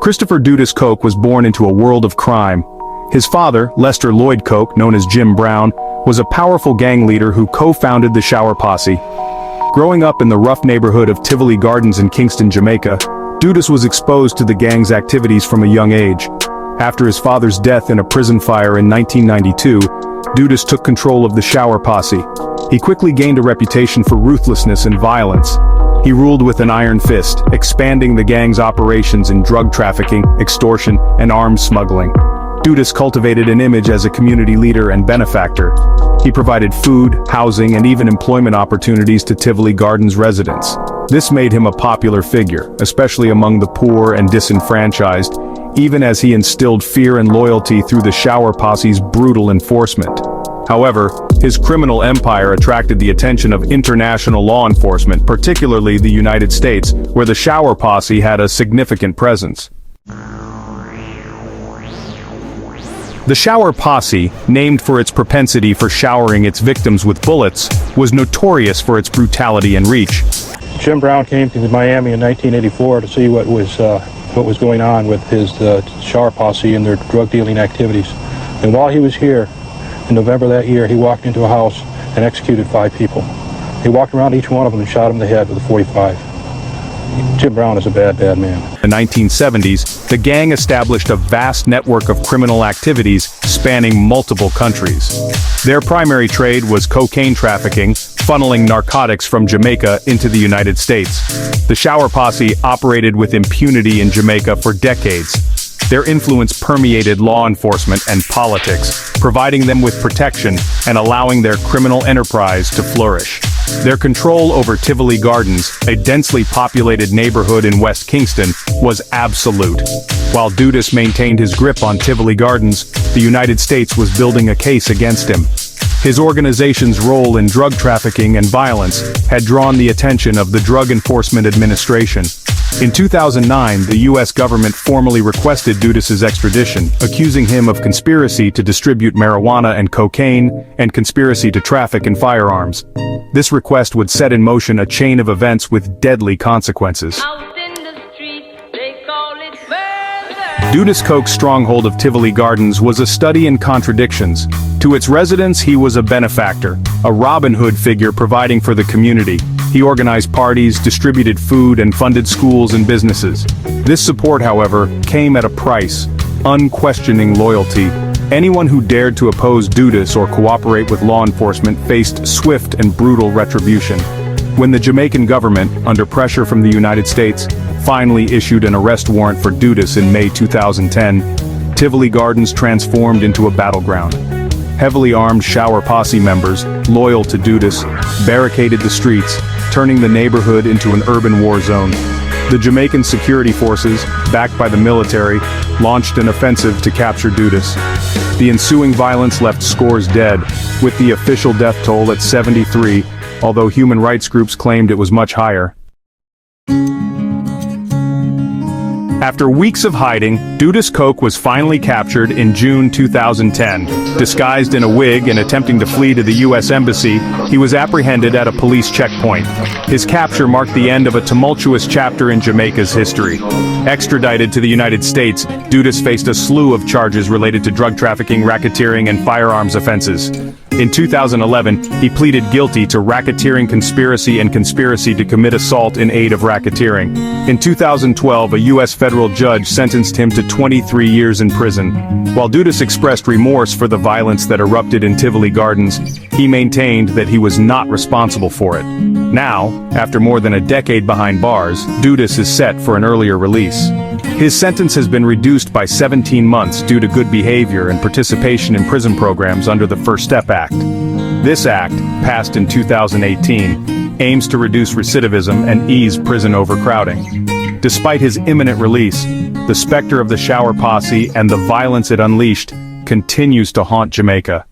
Christopher Dudus Koch was born into a world of crime. His father, Lester Lloyd Koch, known as Jim Brown, was a powerful gang leader who co-founded the Shower Posse. Growing up in the rough neighborhood of Tivoli Gardens in Kingston, Jamaica, Dudus was exposed to the gang's activities from a young age. After his father's death in a prison fire in 1992, Dudus took control of the Shower Posse. He quickly gained a reputation for ruthlessness and violence. He ruled with an iron fist, expanding the gang's operations in drug trafficking, extortion, and arms smuggling. Dudus cultivated an image as a community leader and benefactor. He provided food, housing, and even employment opportunities to Tivoli Gardens residents. This made him a popular figure, especially among the poor and disenfranchised, even as he instilled fear and loyalty through the Shower Posse's brutal enforcement. However, his criminal empire attracted the attention of international law enforcement, particularly the United States, where the Shower Posse had a significant presence. The Shower Posse, named for its propensity for showering its victims with bullets, was notorious for its brutality and reach. Jim Brown came to Miami in 1984 to see what was going on with his Shower Posse and their drug dealing activities. And while he was here, in November that year, he walked into a house and executed 5 people. He walked around each one of them and shot him in the head with a .45. Jim Brown is a bad, bad man. In the 1970s, the gang established a vast network of criminal activities spanning multiple countries. Their primary trade was cocaine trafficking, funneling narcotics from Jamaica into the United States. The Shower Posse operated with impunity in Jamaica for decades. Their influence permeated law enforcement and politics, providing them with protection and allowing their criminal enterprise to flourish. Their control over Tivoli Gardens, a densely populated neighborhood in West Kingston, was absolute. While Dudus maintained his grip on Tivoli Gardens, the United States was building a case against him. His organization's role in drug trafficking and violence had drawn the attention of the Drug Enforcement Administration. In 2009, the U.S. government formally requested Dudus's extradition, accusing him of conspiracy to distribute marijuana and cocaine, and conspiracy to traffic in firearms. This request would set in motion a chain of events with deadly consequences. Dudus Koch's stronghold of Tivoli Gardens was a study in contradictions. To its residents, he was a benefactor, a Robin Hood figure providing for the community. He organized parties, distributed food, and funded schools and businesses. This support, however, came at a price: unquestioning loyalty. Anyone who dared to oppose Dudus or cooperate with law enforcement faced swift and brutal retribution. When the Jamaican government, under pressure from the United States, finally issued an arrest warrant for Dudus in May 2010, Tivoli Gardens transformed into a battleground. Heavily armed Shower Posse members, loyal to Dudus, barricaded the streets, turning the neighborhood into an urban war zone. The Jamaican security forces, backed by the military, launched an offensive to capture Dudus. The ensuing violence left scores dead, with the official death toll at 73, although human rights groups claimed it was much higher. After weeks of hiding, Dudus Koch was finally captured in June 2010. Disguised in a wig and attempting to flee to the U.S. Embassy, he was apprehended at a police checkpoint. His capture marked the end of a tumultuous chapter in Jamaica's history. Extradited to the United States, Dudus faced a slew of charges related to drug trafficking, racketeering, and firearms offenses. In 2011, he pleaded guilty to racketeering conspiracy and conspiracy to commit assault in aid of racketeering. In 2012, a U.S. federal judge sentenced him to 23 years in prison. While Dudus expressed remorse for the violence that erupted in Tivoli Gardens, he maintained that he was not responsible for it. Now, after more than a decade behind bars, Dudus is set for an earlier release. His sentence has been reduced by 17 months due to good behavior and participation in prison programs under the First Step Act. This act, passed in 2018, aims to reduce recidivism and ease prison overcrowding. Despite his imminent release, the specter of the Shower Posse and the violence it unleashed continues to haunt Jamaica.